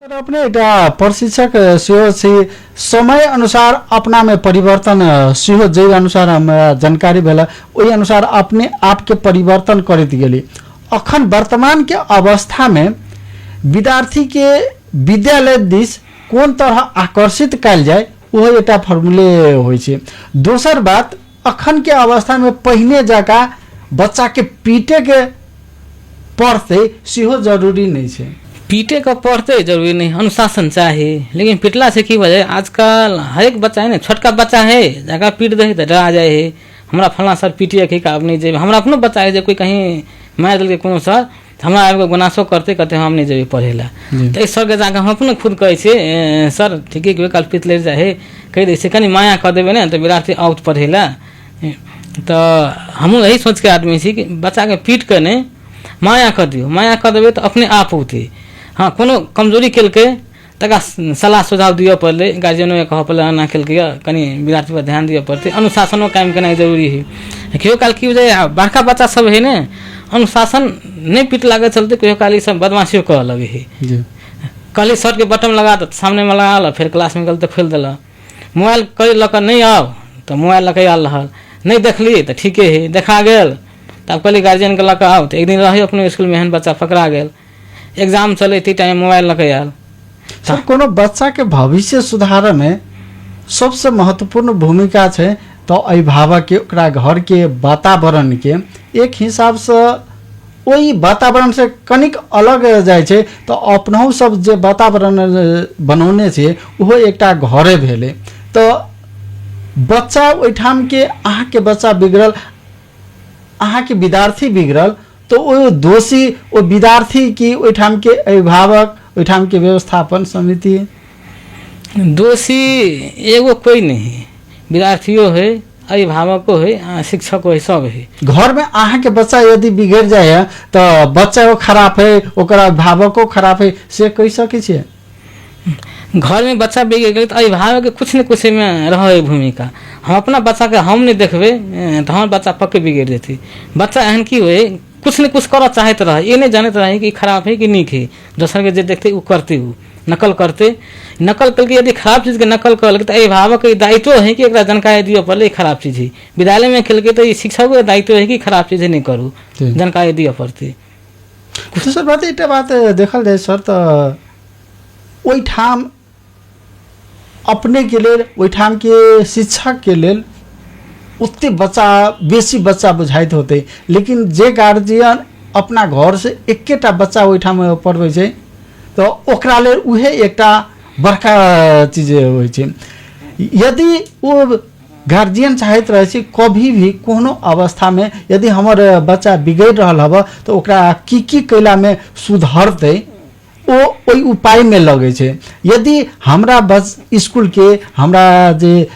तर अपने एउटा प्रशिक्षक सेहो छी समय अनुसार अपना में परिवर्तन सेहो जे अनुसार हमरा जानकारी भेला ओहि अनुसार अपने आप के परिवर्तन करत गेली। अखन वर्तमान के अवस्था में विद्यार्थी के विद्यालय दिस कोन तरह आकर्षित कयल जाय ओहो एउटा फर्मुले होइ छै। दोसर बात अखन के अवस्था में पहिने जका बच्चा के पीटे के पढ़ते सेहो जरूरी नहीं छै। पीटे का पढ़ते जरूरी नहीं, अनुशासन चाहिए। लेकिन पिटला से की वजह आजकल हर एक बच्चा है ना, छोटका बच्चा है जगह पीट दे तो डरा जाए है हमरा फला सर पीटिए के का नहीं जेबे। हमरा अपनो बच्चा है जो कोई कहीं मार दिल के कोनो सर हमरा आबि गुनासो करते कहते हम नहीं जेबे पढ़े ला। तो इस सर के जाकर हम अपनो खुद कहे छे सर ठीक है कल पीट ले जाए कह दे कनी माया कर देवे ना तो विद्यार्थी आउट पढ़े ला। तो हम यही सोच के आदमी छी कि बच्चा के पीट के नहीं माया कर दियो, माया कर देवे तो अपने आप होती। हाँ कोनो कमजोरी खेल के तक सलाह सुझाव दियो पड़े, गार्जियनों के कह पड़े ना खेल के कहीं विद्यार्थी पर ध्यान दियो पड़ते। अनुशासनों कायम करना जरूरी है। कहियो काल की वजह बड़का बच्चा सब है ना अनुशासन नहीं पीट लागे चलते कहियो काल सब बदमाशियों कह लगे है। कल शर्ट के बटन लगा तो सामने में लगा ला, फिर क्लास में गल तो खोल दिला। मोबाइल कई लक नहीं आओ तो मोबाइल लके आल रहा नहीं देखली तो ठीक है देखा गेल तब कहली गार्जियन के लक आओ तो एक दिन रही अपने स्कूल में एहन बच्चा पकड़ा गेल एग्जाम चले ती टाइम मोबाइल लगे आल। सर कोनो बच्चा के भविष्य सुधार में सबसे महत्वपूर्ण भूमिका है तो अभिभावक के ओकरा घर के वातावरण के एक हिसाब से वही वातावरण से कनिक अलग जाए छे तो अपनहु सब जे वातावरण बनौने छे वो एकटा घरे भेले। तो बच्चा ओइठाम के अहाँ के बच्चा बिगड़ल अहाँ के विद्यार्थी बिगड़ल तो वो दोषी वो विद्यार्थी की ओइठाम के अभिभावक ओइठाम के व्यवस्थापन समिति दोषी एगो कोई नहीं, विद्यार्थियों है अभिभावकों है शिक्षकों है सब है। घर में अहाँ के बच्चा यदि बिगड़ जाए तो बच्चा खराब है ओकरा अभिभावको खराब है से कह सके छे। घर में बच्चा बिगड़ गए तो अभिभावक के कुछ न कुछ में रहे भूमिका। हम अपना बच्चा के हम नहीं देखबे तो हमारे बच्चा पक्के बिगड़ देती। बच्चा एहन की हुए कुछ न कुछ कर चाहते रहे ये नहीं जानते रहे कि खराब है कि नीक है। दूसर के जो देखते वो करते हो नकल करते नकल करके यदि खराब चीज के नकल कर लगे तो अभिभावक के दायित्व है कि एक जानकारी दियो पड़े खराब चीज है। विद्यालय में खेल के तो ये शिक्षक के दायित्व है कि खराब चीज नहीं करूँ जानकारी दियो पड़ती। सर बात एक बात देखल जाए सर तो ओइठाम अपने के लिए ओइठाम के शिक्षक के लिए उतने बच्चा बेसी बच्चा बुझाइत होते लेकिन जे गार्जियन अपना घर से एकेटा बच्चा ओइठाम पढ़बै छै तो ओकरा ले उहे एकटा बड़का चीज होइ छै। यदि वो गार्जियन चाहत रहे छै कभी भी कोनो अवस्था में यदि हमर बच्चा बिगड़ रहल हब तो ओकरा की कैला में सुधरते ओ ओई उपाय में लगे छै। यदि हमरा स्कूल के हमरा जे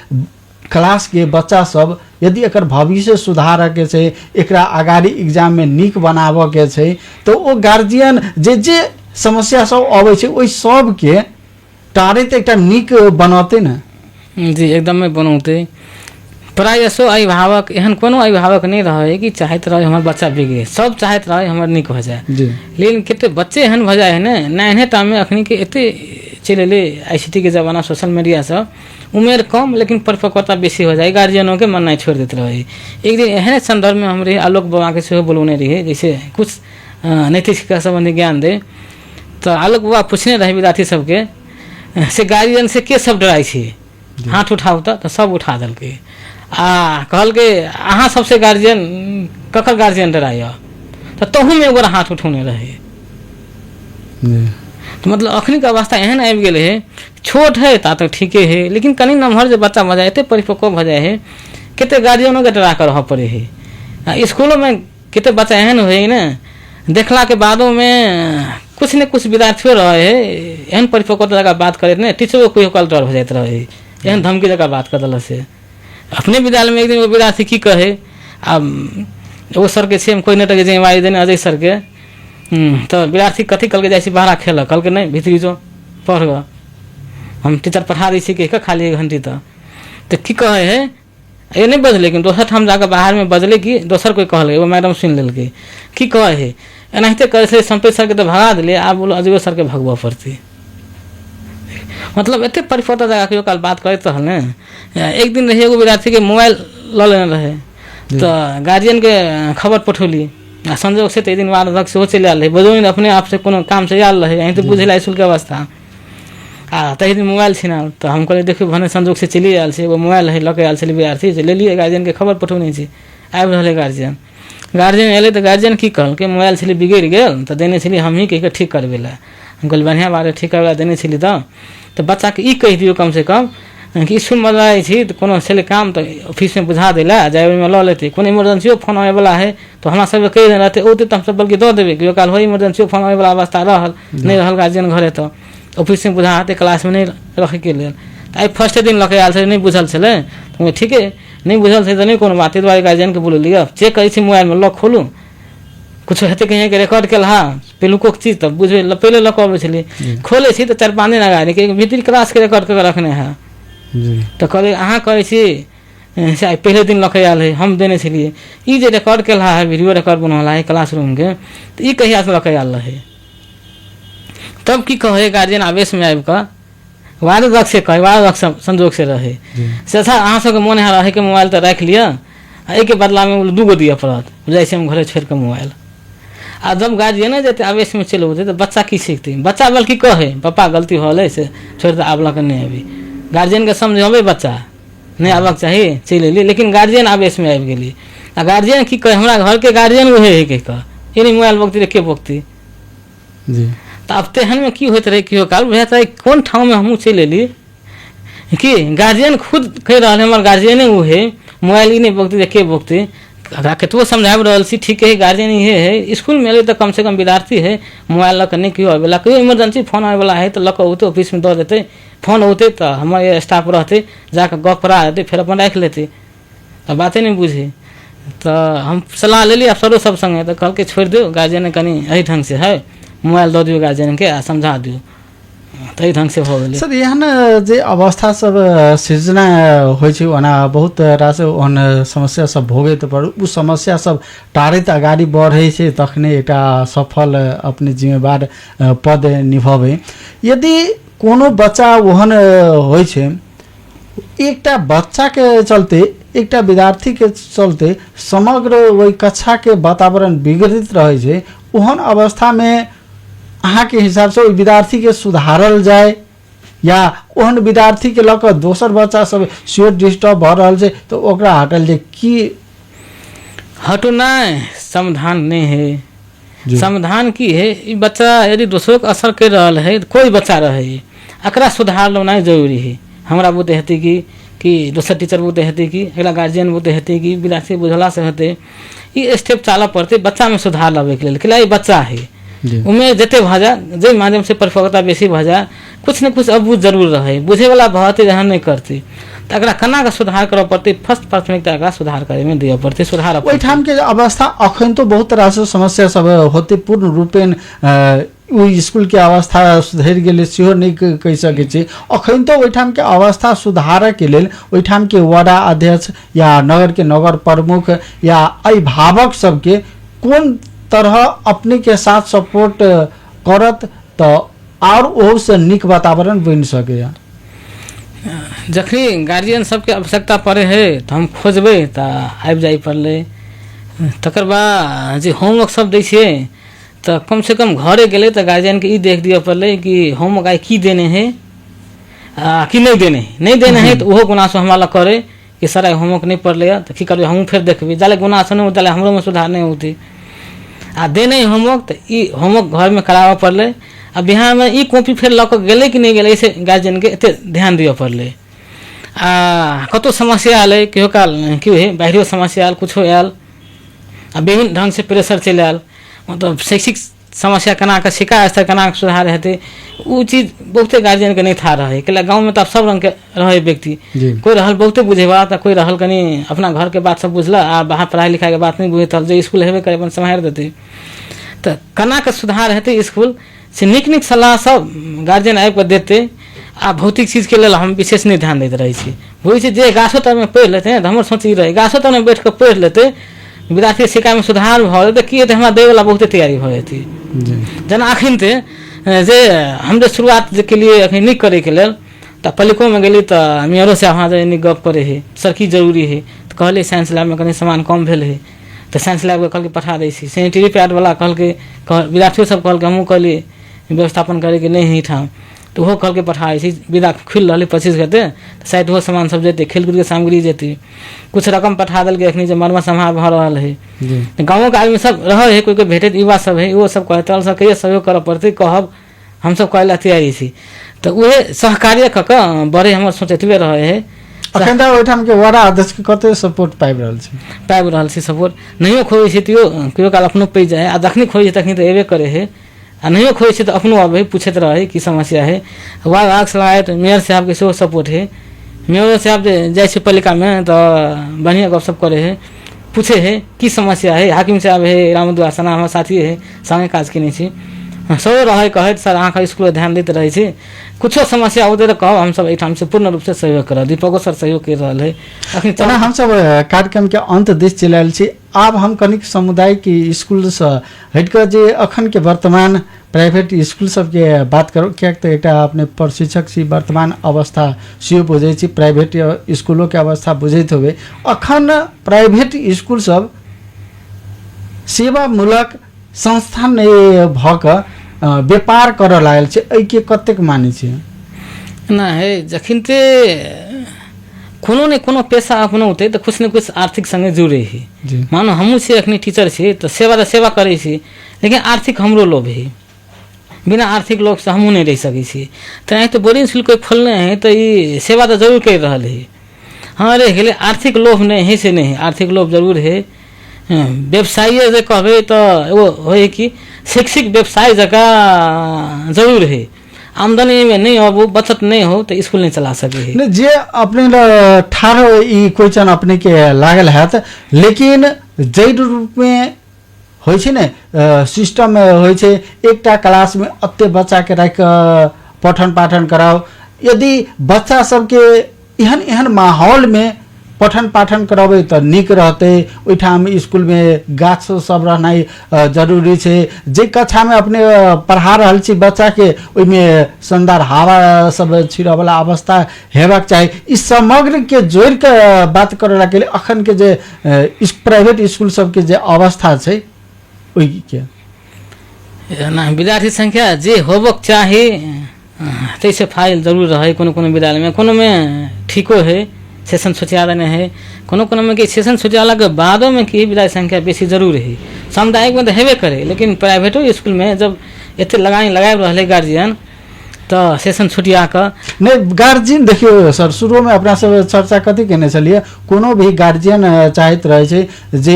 क्लास के बच्चा सब यदि एकर भविष्य सुधार के छै एकरा आगाड़ी एग्जाम में नीक बनाबे के छै तो वो गार्जियन जे समस्या सब आवे छै ओई सब के टारैत एकटा नीक बनाते ना। जी एकदम में बनौते प्राय सो अभिभावक एहन कोनो अभिभावक नहीं रहे कि चाहते रहे हमारे बच्चा बिगड़े, सब चाहते रहे हमारे नीक हो जाए। लेकिन कितने बच्चे एहन हो जाए ना नए टाइम में अखनी के एते चले ले ICT के जमाना सोशल मीडिया सब उम्र कम लेकिन परिपक्वता बेसी हो जाए गार्जियनों के मन नहीं छोड़ देते रहे। एक दिन एहन संदर्भ में हमारे आलोक बाबा के सेहो बोलने रही जैसे कुछ नैतिक शिक्षा संबंधी ज्ञान दे तो आलोक बाबा पूछने रहे विद्यार्थी सबके से गार्जियन से के सब डराई छे हाथ उठाओ तो सब उठा दल के कहल के अहाँ सबसे गार्जियन ककर गार्जियन डराय तो तहू में एगो हाथ उठौने रहे। तो मतलब अखनी के अवस्था एहन आबि गेल है छोट है ता तक ठीके है लेकिन कनी नमहर जो बच्चा भऽ जाए एते परिपक्व भऽ जाए है कते गार्जियनों के डरा कर रह पड़े है। स्कूलों में कते बच्चा एहन है ना देखला के बादों में कुछ न कुछ विद्यार्थियों रहे है एहन परिपक्वता जगह बात करे ना टीचरों कोई कल डर हो जाते रहे एहन धमकी जगह बात कर दिला से। अपने विद्यालय में एक दिन वो विद्यार्थी की कहे अब वो सर के छे कोई नेता के जिम्मेवारी देने अजय सर के तो विद्यार्थी कथी कल के जाए बाहर खेल कल के नहीं भीतरी जो पढ़ ग हम टीचर पढ़ा दी छी के खाली 1 घंटे तो की कहे है ये नहीं बजले लेकिन दोसर ठाम जाकर बाहर में बजले कि दोसर कोई कहल वो मैडम सुन लेल की कहे है एनाहिते करे संपेश सर के तो भगा दिले आप बोलो अजय सर के भगवा पड़ती। मतलब एते परिपक्वता जगह कहियो काल बात करैत रहल ने। एक दिन रही एगो विद्यार्थी के मोबाइल ल लेने रहे तो गार्जियन के खबर पठौली आ संजोग से एक दिन वार्धक से चले आल रहे बजौन अपने आप से कोनो काम से आल रहे यहीं तो बुझेला स्कूल के अवस्था आ तही दिन मोबाइल छीनाल तो हम कहलिए देखियो भने संजोग से चली आयल से एगो मोबाइल है लके आयल छे विद्यार्थी से ले लिए गार्जियन के खबर पठौने छी आबि रहले गार्जियन एले तो गार्जियन की कहल के मोबाइल छली बिगड़ गेल तो देने छली हम ही कह के ठीक करबे ला। हम कहलिए बढ़िया बात है ठीक करवा देने छली तो बच्चा के ई कह दियो कम से कम कि स्कूल में जाए छी तो कोनो छले काम तो ऑफिस में बुझा देला जाए में ल लेते कोनो इमरजेंसियो फोन आवे वाला है तो हमरा सब कह देना रहते ओते तो हम सब बल्कि दो देबे कि काल हो इमरजेंसियो फोन आवे वाला अवस्था रहल नहीं रहल गार्जियन घरे तो ऑफिस में बुझाते क्लास में नहीं रखे के लेल आई फर्स्ट दिन लके आल से नहीं बुझल छले तो ठीक है नहीं बुझल से तो नहीं कोनो बात द्वारा गार्जियन के बोल लिया चेक करे छी मोबाइल में लॉक खोलू कुछ हेते कहीं के रिकॉर्ड के हाँ पेलुको चीज तब बुझे पहले लॉक आवे छले खोले छी तो 4-5 दिन लगा के भीतर क्लास के रिकॉर्ड के रखने है तो कहले अहाँ करे छी पहले दिन लके आल है हम देने छलिए ई जे रिकॉर्ड के है वीडियो रिकॉर्ड बनवाला है क्लासरूम के तो ई कहिया से लके आल है तब की कहे गार्जियन आवेश में आबि कऽ वार्धक से कहे वार्धक संजोग से रहे से अच्छा अहाँ सबके मोन है रहे के मोबाइल तो राख लिया एहि के बदला में 2 गो दिया पड़त बुझाइ छै हम घरे छोड़ के मोबाइल आ जब गार्जियन जेते आवेश में चले होते तो बच्चा की सीखते बच्चा बल्कि कहे पापा गलती होले से छोड़ दे आबलक नहीं अभी गार्जियन के समझावे बच्चा नहीं आबक चाहिए चल एलिए लेकिन गार्जियन आवेश में आबि गेली आ गार्जियन की कहे हमरा घर के गार्जियन उहे है कह ये मोबाइल बकती रे के बकती जी तो अब तेहन में की होते रहे कि काल बुझात रहे कौन ठाव में हमहूँ चल एली कि गार्जियन खुद कह रहा है हमारे गार्जियने उहे मोबाइल ही नहीं बकती के बकती कतबो समझा रहा सी ठीक है गार्जियन ये है स्कूल में तो कम से कम विद्यार्थी है मोबाइल लक नहीं क्यों आवेला कोई इमरजेंसी फोन आवे वाला है तो लक होते ऑफिस में दे देते फोन होते तो हमारे स्टाफ रहते जाकर गप करा देते फिर अपन रख लेते तो बातें नहीं बुझे तो हम सलाह ले लिया सरो सब संगे तो कल के छोड़ दो गार्जियन कहीं यही ढंग से है मोबाइल दे दियो गार्जियन के आ समझा दियो तो ढंग से हो गए सर यहाँ जे अवस्था सब सृजना होइ छै ओना बहुत रास ओहन समस्या सब भोगैत पर उ समस्या सब टारैत अगाडि बढ़ै छै तखने एकटा सफल अपने जिम्मेवार पद निभाबै यदि कोनो बच्चा ओहन होइ छै एकटा बच्चा के चलते एकटा विद्यार्थी के चलते समग्र वही कक्षा के वातावरण बिगड़ित रहे छै ओहन अवस्था में अहाँ के हिसाब से विद्यार्थी के सुधारल जाए या ओहन विद्यार्थी के लक दोसर बच्चा सब सेहो डिस्टर्ब भ रहल छै तो ओकरा हटल जाए की हटना समाधान नहीं है समाधान की है ई बच्चा यदि दोसरों के असर कर रहा है कोई बच्चा रहे एकरा सुधार लेना जरूरी है हमरा बुते हेतै कि दोसर टीचर बुते हेतै कि अगला गार्जियन बुते हेतै कि विद्यार्थी बुझला से हेतै ई स्टेप चालऽ पड़ते बच्चा में सुधार लाबे के लेल कि ई बच्चा है उमें जते भजा जे माध्यम से परिपक्वता बेसी भजा कुछ न कुछ अबूझ जरूर रहे बुझे वाला भते जहाँ नहीं करती तो अगला कना का सुधार करऽ पड़ते फर्स्ट प्राथमिकता अगला सुधार करे में दिया पड़ते सुधार ओहि ठाम के अवस्था अखन तो बहुत रास समस्या सब होते पूर्ण रूपेण स्कूल के अवस्था सुधर गेले सेहो नहीं कहि सकै छी अखन तो ओहि ठाम के अवस्था सुधार के लेल ओहि ठाम के वार्ड अध्यक्ष या नगर के नगर प्रमुख या अभिभावक सबके कोन तरह अपने के साथ सपोर्ट करत तो और ओह से निक वातावरण बन सके जखनी गार्जियन सबके आवश्यकता पड़े है तो हम खोजबे तो आबि जाई पड़ले तकर बाद जे होमवर्क सब दै छियै तो कम से कम घरे गेले तो गार्जियन के ई देख दिया पड़ले कि होमवर्क आई की देने हैं कि नहीं देने हैं तो ओहो गुनासो हमारा करे कि सर होमवर्क नहीं पढ़ले तो की करबे हम फिर देखबे जाले गुनासो नहीं होता हमरो में सुधार नहीं होती आ देने होमवर्क तो ई होमवर्क घर में कराबऽ पड़ले आ बिहार में ई कॉपी फिर लऽ कऽ गेलै कि नहीं गेलै ऐसे गार्जियन के एते ध्यान दिअ पड़ले आ कतो समस्या आले कहियो काल की है बाहरियो समस्या आयल कुछो आयल आ विभिन्न ढंग से प्रेशर चलि आयल मतलब शैक्षिक समस्या कना के शिक्षा स्तर कना के सुधार हेतै उ चीज बहुते गार्जियन के नहीं था रहे कि गाँव में तो अब सब रंग के रहे व्यक्ति कोई रहल बहुते बुझेबा तो कोई रहल कनी अपना घर के बात सब बुझला आ बाहर पढ़ाई लिखाई के बात नहीं बुझे जो स्कूल हेबे करे अपन सम्हार देते तो कना के सुधार हेतै स्कूल से निक सलाह सब गार्जियन आबि के देते आ भौतिक चीज के लेल हम विशेष नहीं ध्यान देते रहे छी होइ छै जे गाछो तर में पढ़ि लेते हमर सोच ई रहे गाछो तर में बैठ के पढ़ि लेते विद्यार्थी शिक्षा में सुधार भऽ जेतै कि हमरा दै वाला बहुते तैयारी भऽ जेतै जेना अखन ते जे हम जे शुरुआत जे के लिए अखन नहीं करे के लेल तो पलिको में गेली तो मेयरो से वहाँ जाए गप करे है सर की जरूरी है तो कहले साइंस लैब में कहीं सामान कम भेल है तो साइंस लैब के कहल पठा दै छी सैनिटरी पैड वाला कहल विद्यार्थियों सब कहल हमहूँ कहलिए व्यवस्थापन करे के नहीं ठाम तो वो कहल पठा छी विदा खुल रही 25 गते तो शायद वो सामान सब जेते खेलकूद के सामग्री जेती कुछ रकम पठा दिल के अखनी मरम्मत समार भ रहा है गाँव के आदमी सब रहे है कोई भेटत युवा सब है वो सब कहते सब कहिए सहयोग करऽ पड़ते कहब हम सब कहला तैयारी छी तो वह सहकार्य कऽ के बड़े हमर सोचतबे रहे है अखन तक ओहिठाम के वार्ड अध्यक्ष के कते सपोर्ट पाबि रहल छी सपोर्ट नहियो खोई छै तो कहियो काल अपनो पै जाए आ जखनी खोई छै तखनी तो एबे करे है आ नहियो खोई छै तो अपनो अबै पूछत रहे की समस्या है वार्ड अध्यक्ष लगायत मेयर साहब के सेहो सपोर्ट है मेयर साहब जाए छै पालिका में तो बढ़िया गपशप करे है पूछे है की समस्या है हाकिम साहब है रामदुआ सना हमर साथी है संगे काज केने छी सब रहे कहत सर अहाँ स्कूल ध्यान दैत रहे छी कुछो समस्या होते तो कहब हम सब एठाम से पूर्ण रूप से सहयोग करब दीपको सर सहयोग कर रहा है अखन हम सब कार्यक्रम के अंत दिश चलल छी आब हम कनिक सामुदायिक स्कूल से हट कर जे अखन के वर्तमान प्राइवेट स्कूल सब के बात करो क्या तो एक अपने प्रशिक्षक छी वर्तमान अवस्था सेहो बुझे छी प्राइवेट स्कूलों के अवस्था बुझैत होबे अखन प्राइवेट स्कूल सब सेवामूलक संस्थान भ क व्यापार करऽ लागल छै एहि के कतेक माने छै ना है जखन ते कोनो ने कोनो पेशा अपनौते तो कुछ न कुछ आर्थिक संगे जुड़े है मानो हमहूँ से अखनी टीचर छी तो सेवा करे छी लेकिन आर्थिक हमरो लोभ है बिना आर्थिक लोभ से हमहूँ नहीं रह सकै छी तो तो बोर्डिंग स्कूल कोई खोलने है तो ये सेवा तो जरूर कर रहा है हाँ रह गए आर्थिक लोभ नहीं है से नहीं आर्थिक लोभ जरूर है व्यवसायी जे कहबे तो एगो है कि शैक्षिक व्यवसाय जगह जरूर है आमदनी में नहीं हो बचत नहीं हो तो स्कूल नहीं चला सके है जे अपने ठारो ई क्वेश्चन अपने के लागल है लेकिन जै रूप में होइ छै ने सिस्टम में होइ छै एकटा क्लास में अत्ते बच्चा के राख पठन पाठन कराओ यदि बच्चा सबके एहन माहौल में पठन पाठन कराबे तो निक रहते ओहिठाम स्कूल में गाछ सब रहनाइ जरूरी छै जे कक्षा में अपने पढ़ा रहल छी बच्चा के ओहि में शानदार हवा सब छिड़े वाला अवस्था हेबाक चाही ई समग्र के जोड़ के बात करे के लिए अखन के जे प्राइवेट स्कूल सब के जे अवस्था छै ओहि के ना विद्यार्थी संख्या जे होबक चाही तैसे फाइल जरूर रहे कोनो विद्यालय में कोनो में ठीको है सेशन शौचालय नहीं है कोनो में कि सेशन शौचालय के बादों में कि विद्यालय संख्या बेसी जरूर है सामुदायिक में तो हेबे करे लेकिन प्राइवेटो स्कूल में जब एते लगाए रहे गार्जियन तो सेशन छुटिया का नहीं गार्जियन देखियो सर शुरू में अपना सब चर्चा कथी केने चलिए कोनो भी गार्जियन चाहत रहे छै जे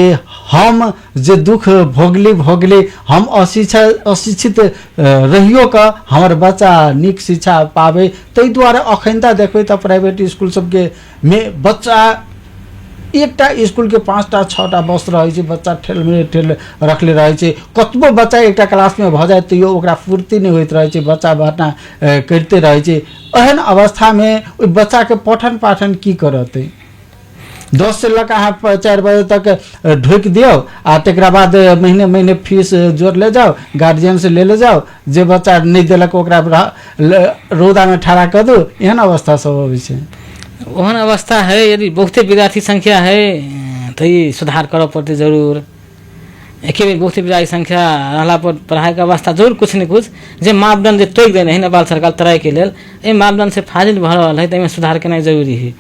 हम जे दुख भोगली हम अशिक्षित रहियो का हमर बच्चा निक शिक्षा पावे तै द्वारा अखनता देखबे त प्राइवेट स्कूल सब के में बच्चा एकटा स्कूल के 5टा 6टा बस रहे छै बच्चा ठेल में रखले रहे छै कतबो बच्चा एकटा क्लास में भ जाए तो ओकरा पूर्ति नहीं होइत रहे छै बच्चा भरना करते रहे छै एहन अवस्था में ओइ बच्चा के पठन पाठन की करते 10 से लक अहाँ 4 बजे तक ढोक दियो आ तकरा बाद महीने फीस जोड़ ले जाओ गार्जियन से ले जाओ जे बच्चा नहीं देलक ओकरा रौदा में ठड़ा कर दो एहन अवस्था सब होबे छै ओहन अवस्था है यदि बहुते विद्यार्थी संख्या है तो ये सुधार करऽ पड़ते जरूर एक बेर बहुते विद्यार्थी संख्या रहला पर पढ़ाई के अवस्था जरूर कुछ न कुछ जे मापदंड तोड़ देने है नेपाल सरकार तराई के लेल ए मापदंड से फाजिल भ रहल है तैमे सुधार केनाइ जरूरी है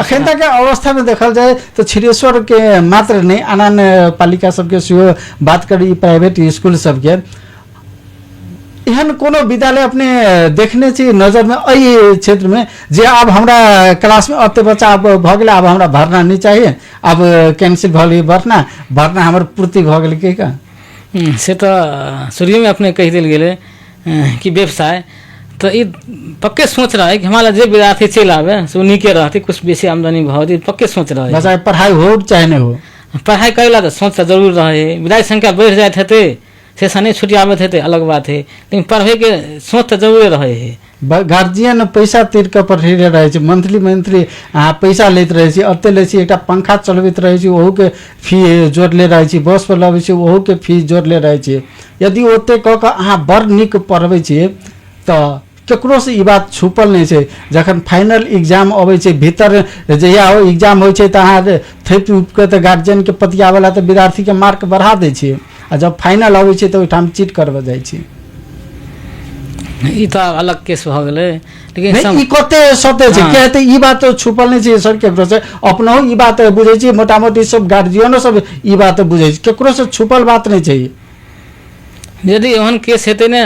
अखन तक अवस्था में देखल जाए तो छिरेश्वर के मात्र नहीं आन पालिका सबके सेहो बात करी प्राइवेट स्कूल सबके एहन कोनो विद्यालय अपने देखने छी नजर में एहि क्षेत्र में जे अब हमरा क्लास में अत्ते बच्चा अब भ गेल अब हमरा भरना नहीं चाहिए अब कैंसिल भ गेल भरना हमर पूर्ति भ गेल के का से तो शुरू में अपने कह दिल गेले कि व्यवसाय तो ये पक्के सोच रहा है कि हमारा जो विद्यार्थी चल आवे सो नीके रहते कुछ बेसी आमदनी भाव पक्के सोच रहा है बच्चा पढ़ाई हो चाहे नहीं हो पढ़ाई करेला तो सोच जरूर रहे विद्यार्थी संख्या बढ़ जाते थे सेशन नहीं छुट्टी आवे थे अलग बात है लेकिन पढ़े के सोच तो जरूर रहे है गार्जियन पैसा तीर के पठेले रहे छै मंथली पैसा लेत रहे छै अत्ते ले छै एकटा पंखा चलबैत रहे छै ओहू के फी जोड़ले रहे छै बस पर लबै छै ओहू के फी जोड़ले रहे छै यदि ओते क के अहाँ बड़ निक पढ़बै छियै तो केकरो से ई बात छुपल नहीं छै। जखन फाइनल एग्जाम अबै छै भीतर जहिया ओ एग्जाम होइ छै तऽ अहाँ थैप उप के तऽ गार्जियन के पतियावला तऽ विद्यार्थी के मार्क बढ़ा दै छै, आ जब फाइनल अबै छै तऽ ओहिठाम चीट करबऽ जाइ छै। ई तऽ अलग केस भऽ गेलै, लेकिन नहीं ई कते सत्य छै के हेतै ई बात तो छुपल नहीं छै सर केकरो से। अपनो ई बात बुझै छी, मोटा मोटी सब गार्जियनो सब ई बात बुझै छै, केकरो से छुपल बात नहीं छै। यदि एहन केस हेतै ने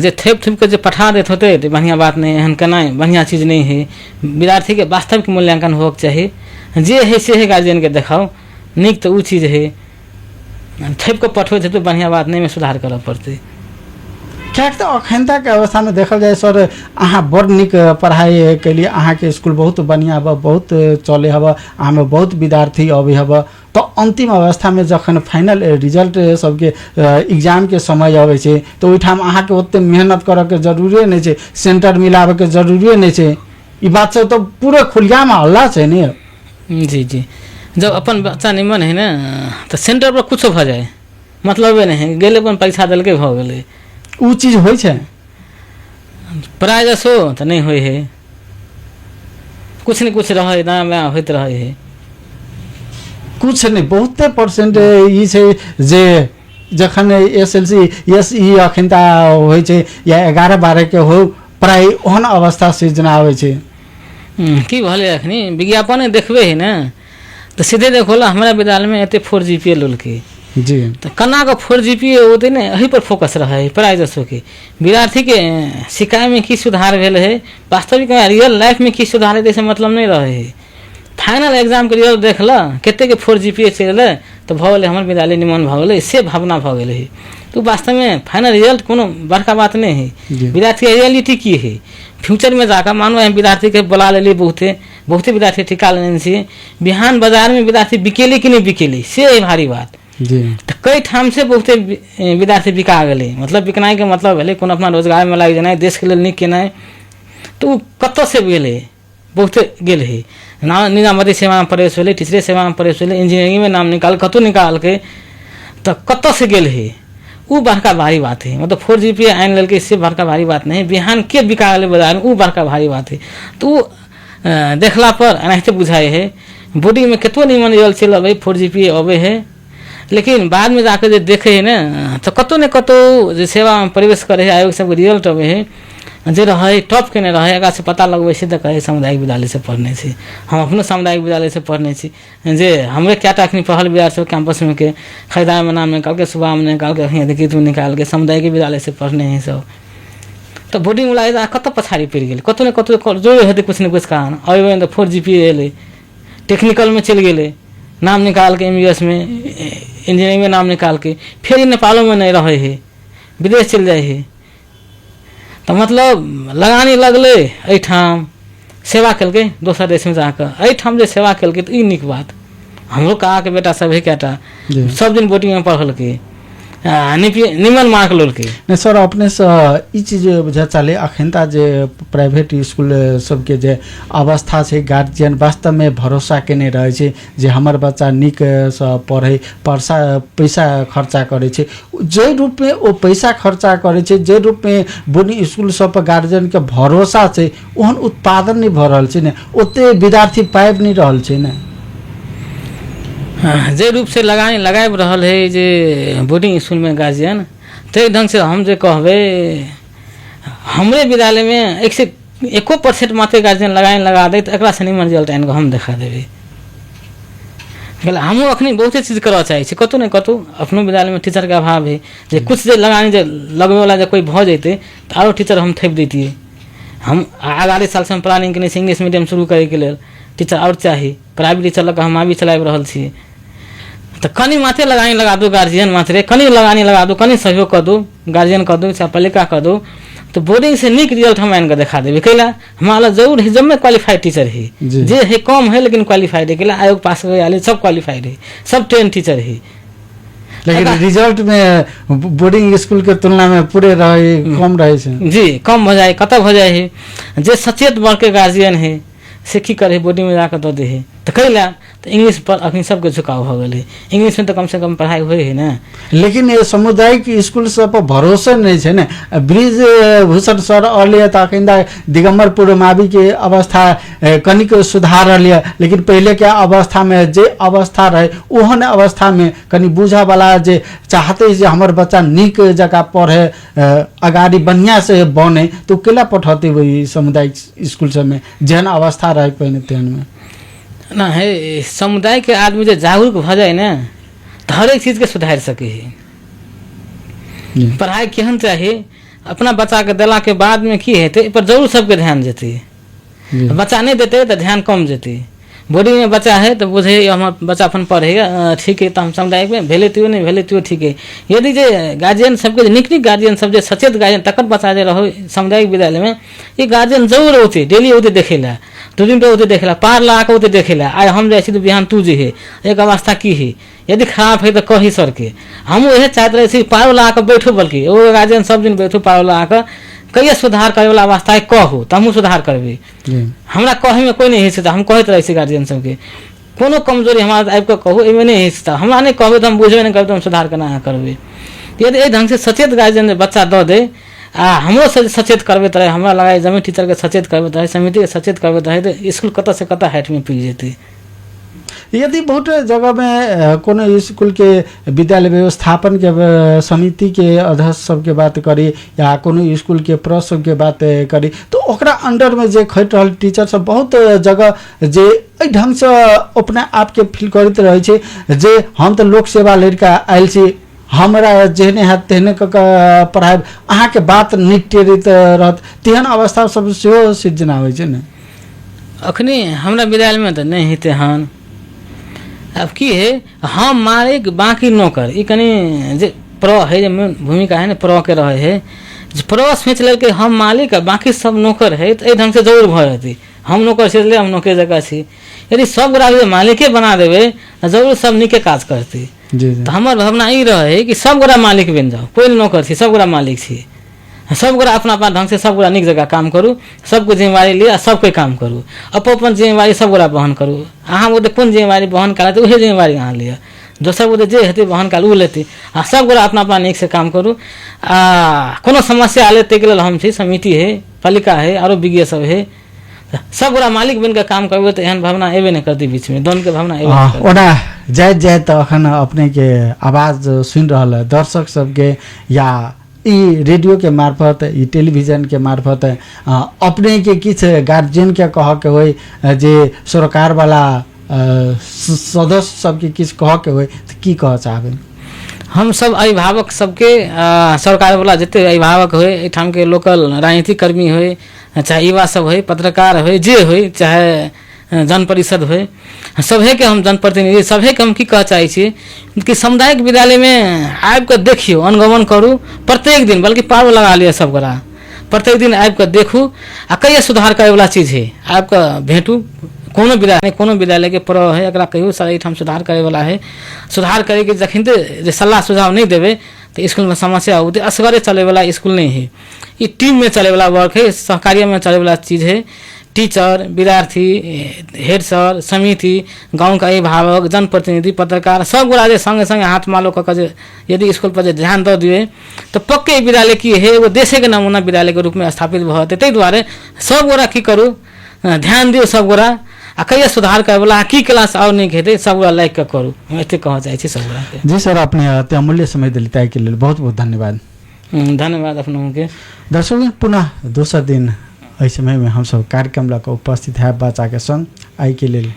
जे थैप के जे पठा दैत होतै तऽ बढ़िया बात नहीं, एहन केना बढ़िया चीज नहीं है। विद्यार्थी के वास्तविक मूल्यांकन होके चाही, जे है से है गार्जियन के देखाओ, नीक तो उ चीज है। थैप के पठबैत हेतै बढ़िया बात नहीं, में सुधार करऽ पड़तै। क्या तो अखनता के अवस्था में देखल जाए सर, अहाँ बड़ निक पढ़ाई के लिए अहाँ के स्कूल बहुत बढ़िया हब, बहुत चले हब, अहाँ में बहुत विद्यार्थी अबे हब, तो अंतिम अवस्था में जखन फाइनल रिजल्ट सबके एग्जाम के समय अबै छै तो ओहिठाम अहाँ के ओते मेहनत करऽ के जरूरी नहीं छै, सेंटर मिलाबे के जरूरी नहीं छै। ई बात से तो पूरे खुलियाम हल्ला छै ने। जी जी, जब अपन बच्चा निमन है ना तो सेंटर पर कुछ भ जाए मतलब नहीं, गेले अपन परीक्षा देलकै भऽ गेलै, उ चीज होइ छै। प्राइज हो तो नहीं होय है, कुछ न कुछ रहे ना होइत रहे है। कुछ नहीं बहुते परसेंट ई छै जे जखन एसएलसी ई अखनता होइ छै या 11-12 के हो प्राय ओहन अवस्था सृजना आबै छै। की भले अखनी विज्ञापन देखबे है ना तो सीधे देखो हमारा विद्यालय में एते 4 GPA लेलकै जी, तो कना का 4 GPA होते ना यही पर फोकस रहे है प्राइजसो के। विद्यार्थी के शिकायत में की सुधार भेल है, वास्तविक रियल लाइफ में की सुधार है जैसे मतलब नहीं रहे है। फाइनल एग्जाम के रिजल्ट देख ल केते के 4 GPA चल तो भऽ गेलै हमर विद्यालय निमन भऽ गेलै, से भावना भऽ गेलै है। तो वास्तव में फाइनल रिजल्ट कोनो बड़का बात नहीं है। विद्यार्थी के रियलिटी की है, फ्यूचर में जाकर मानो हम विद्यार्थी के बोला लेली, बहुते विद्यार्थी टिका लेने से बिहान बाजार में विद्यार्थी बिकेली कि नहीं बिकेली से है भारी बात। तो कई ठाम से बहुते विद्यार्थी बिका गए, मतलब बिकनाई के मतलब भेलै कोनो अपना रोजगार में लागि जेनाइ, देश के लिए नीक केनाइ। तो कत से गेले बहुते गेल है, निजामती सेवा में प्रवेश भेलै, टीचरे सेवा में प्रवेश भेलै, इंजीनियरिंग में नाम निकाल कतौ निकाल के तो कत से गेल है, वो बड़का भारी बात है। मतलब 4 GPA आइन लेलकै इससे बड़का भारी बात नहीं, बिहान के बिका गए बाजार में वो बड़का भारी बात है। तो देखला पर एनाहिते बुझाए है बॉडी में कतो निमन रिजल्ट चल अबै 4 GPA अबै है, लेकिन बाद में जाकर जो देखे है ना तो कतो न कतो जो सेवा में प्रवेश करे है आयोग सबके रिजल्ट अबै है जे रहे टॉप के नहीं रहे, अगर से पता लगबै छै तो कहे सामुदायिक विद्यालय से पढ़ने छी। हम अपनो सामुदायिक विद्यालय से पढ़ने छी, जे हमरे क्या अखनी पढ़ल विद्यार्थी कैंपस में के खरीदार में नाम निकाल के, सुबह में निकाल के, अखनी देखिए तू निकाल के सामुदायिक विद्यालय से पढ़ने हैं सब। तो बॉडी में लागे कत पछाड़ी पड़ गए, कतो न कतो जो हेतै कुछ न कुछ कारण। अब तो 4 GPA एले, टेक्निकल में चल गए, नाम निकाल के MBS में इंजीनियरिंग में नाम निकाल के फिर नेपालों में नहीं रहे है, विदेश चल जाए है। तो मतलब लगानी लगले एठाम सेवा कलके दोसर देश में जाकर एठाम जे सेवा कलके तो ई निक बात। हमरो कहा के बेटा सब है कएटा सब दिन बोटिंग में पढ़ल के निमन मार्क लोलके नहीं सर। अपने से ई चीज बुझा चले अखनता जे प्राइवेट स्कूल सबके जे अवस्था छै, गार्जियन वास्तव में भरोसा केने रहे छै जे हमर बच्चा निक से पढ़े, पैसा खर्चा करे छै, जे रूप में ओ पैसा खर्चा करे छै, जे रूप में बोर्डिंग स्कूल सब पर गार्जियन के भरोसा छै, ओहन उत्पादन नहीं भ रहल छै ने, ओते विद्यार्थी पाबि नहीं रहल छै ने। जे रूप से लगाए रहल है जे बोर्डिंग स्कूल में गार्जियन, ते ढंग से हम जे कहबे हमरे विद्यालय में 1% मात्र गार्जियन लगा दे तो एकरा से निमन रिजल्ट आनि हम देखा देवे। हम अखनी बहुते चीज करवा चाहे छी, कतौ न कतौ अपनो विद्यालय में टीचर के अभाव है, जे कुछ जे लगानी जे लगवे वाला जे कोई भ जैते तो आरो टीचर हम थैप देतिए। हम अगाड़ी साल से हम प्लानिंग केने छी इंग्लिश मीडियम शुरू करे के लेल टीचर और चाही, प्राइवेट टीचर लग हम भी चलाब रहल छी। तो कनी माथे लगानी लगा दो गार्जियन, मात्रे कनी लगानी लगा दो, कनी सहयोग कर दो गार्जियन कर दो, चाहे पालिका कर दो, तो बोर्डिंग से निक रिजल्ट हम आन के दिखा देवे। कैला हमारा जरूर है, जब में क्वालिफाइड टीचर है, जे है कम है लेकिन क्वालिफाइड है, कैला आयोग पास करे सब क्वालिफाइड है, सब ट्रेन टीचर है, लेकिन रिजल्ट में बोर्डिंग स्कूल के तुलना में पूरे रहे कम रहे छै। जी कम हो जाए, कतक हो जाए है। जे सचेत वर्ग के गार्जियन है से की करे बोर्डिंग में जाकर दे है, तो कैला तो इंग्लिश पर अखनी सबके झुकाव हो गए। इंग्लिश में तो कम से कम पढ़ाई हुई है ना। लेकिन ये सामुदायिक स्कूल सब पर भरोसा नहीं है ना। ब्रिज भूषण सर अलिए तकिंदा दिगंबरपुर मावी के अवस्था कनिक सुधार लिया, लेकिन पहले के अवस्था में जे अवस्था रहे ओहन अवस्था में कनी बुझा वाला जे चाहते जे हमर बच्चा निक जगह पढ़े अगाड़ी बढ़िया से बने तो केला पठौती हुई सामुदायिक स्कूल सब में जहन अवस्था रहे पहले तेहन में ना है। समुदाय के आदमी जो जागरूक भ जाए ना तो हर एक चीज के सुधार सके है। पढ़ाई केहन चाहिए अपना बच्चा के दिला के बाद में की हेते पर जरूर सबके ध्यान देते। बच्चा नहीं देते तो ध्यान कम देते। बोर्डिंग में बच्चा है तो बुझे हमारा बच्चा अपन पढ़ेगा ठीक है, तो हम सामुदायिक में भेले त्यो नहीं भेले त्यो ठीक है। यदि जे गार्जियन सबके निक निक गार्जियन सब जे सचेत गार्जियन तक बच्चा जे रहो सामुदायिक विद्यालय में, ये गार्जियन जरूर होते डेली होते देखेला, 2 दिन पे होते देखेला, पार ला के होते देखेला। आए हम जाए तो बिहान तू जे है एक अवस्था की है, यदि खराब है तो कही सर के। हम वही चाहते रहे पार ला के बैठो, बल्कि वो गार्जियन सब दिन बैठो पार ला के कहिए सुधार करे वाला अवस्था है कहू तो हमहूँ सुधार करबे। हमरा कहे में कोई नहीं हिस्सा, हम कहते रहे गार्जियन सबके कोनो कमजोरी हमारा आबि के कहू एमे नहीं हिस्सा, हमरा नहीं कहबे तो हम बुझबे नहीं करबे, हम सुधार केना करबे। यदि एहि ढंग से सचेत गार्जियन बच्चा दऽ दे आ हमरो से सचेत करबे रहे, हमरा लगा जमीन टीचर के सचेत करबे रहे, समिति के सचेत करबे रहे तो स्कूल कतऽ से कतऽ हाइट में पी जेते। यदि बहुत जगह में कोनो स्कूल के विद्यालय व्यवस्थापन के समिति के अध्यक्ष सबके बात करी या कोनो स्कूल के प्रस सबके बात करी तो ओकरा अंडर में जे खटि रहल टीचर सब बहुत जगह जे एहि ढंग से अपने आप के फील करते रहे छे जे हम तो लोक सेवा लड़का आयल छी, हमरा जेहने है तेहने पढ़ाई अहाँ के बात नहीं टेरित रहत, तेहन अवस्था सब सेहो सिर्जना होइ छे ने। अखनी हमरा विद्यालय में तो नहीं हेते हन। अब की है हम मालिक बाकी नौकर ई कनी जे प्रो है जे भूमिका है ना प्रो के रहे है, प्रो सोच ले के हम मालिक आ बाकी सब नौकर है तो ढंग से जरूर भ जाती। हम नौकर सोच ले हम नौकर जगह छी, यदि सब गोरा मालिके बना देवे जरूर सब निके काज करती। तो हमार भावना ई रहे कि सब गोरा मालिक बन जाओ, कोई नौकर छी सब गोरा मालिक छी, सब गोरा अपना अपना ढंग से सब गोरा निक जगह काम करूँ, सबको जिम्मेवारी लिया सब कोई काम करूँ, अपन जिम्मेवारी सब गोरा बहन करूँ। अहाँ वो कौन जिम्मेवारी बहन करा तो वही जिम्मेवारी अहाँ लिया, दोसर वो जे हेतै बहन काल उ लेते आ सब गोरा अपना अपना निक से काम करूँ। कोनो समस्या आले ताहि के लेल हम छी, समिति है, पालिका है, आरो विज्ञ सब है, सब गोरा मालिक बन के काम करबे तो एहन भावना एबे नहीं करती बीच में, दोनों के भावना एबे ओना जाय तो अखन अपने के आवाज सुन रहल है दर्शक सबके या ई रेडियो के मार्फत ई टेलीविजन के मार्फत अपने के किछ गार्जियन के कह के होय जे सरकार वाला सदस्य सबके किछ कह के होय तो की कह चाहबे। हम सब अभिभावक सबके सरकार वाला जिते अभिभावक होय एठाम के लोकल राजनीतिक कर्मी होय चाहे युवा सब होय पत्रकार होय जे होय चाहे जन परिषद होय सभे के हम जनप्रतिनिधि सभे के हम की कह चाहे छी कि सामुदायिक विद्यालय में आबि के देखियो अनुगमन करू प्रत्येक दिन, बल्कि पारो लगा लिया सब गोरा प्रत्येक दिन आबि के देखू आ कई सुधार करे वाला चीज है आबि के भेटू। कोनो विद्यालय के प्रो है एकरा कहियो सर एठाम सुधार करे वाला है, सुधार करे के जखन जे सलाह सुझाव नहीं देवे तो स्कूल में समस्या होती। असगरे चले वाला स्कूल नहीं है, ये टीम में चले वाला वर्क है, सहकार्य में चले वाला चीज है। टीचर, विद्यार्थी, हेड सर, समिति, गांव का अभिभावक, जनप्रतिनिधि, पत्रकार सब गोरा संगे संगे हाथ मालो कर यदि स्कूल पर ध्यान दे दिए तो पक्के विद्यालय की है वो देशे के नमूना विद्यालय के रूप में स्थापित भते। ताहि दुआरे सब गोरा की करू ध्यान दियो, सब गोरा आ कई सुधार करे वाला की क्लास और नहीं खेते सब गोरा लाइक के करू, हम एते कह चाहे छी सब गोरा के। जी सर, अपने अति अमूल्य समय दिले ताहि के लिए बहुत बहुत धन्यवाद। धन्यवाद अपनों के। दर्शक पुनः दोसर दिन एहि समय में हम सब कार्यक्रम लऽ कऽ उपस्थित है बच्चा के संग आई के लेल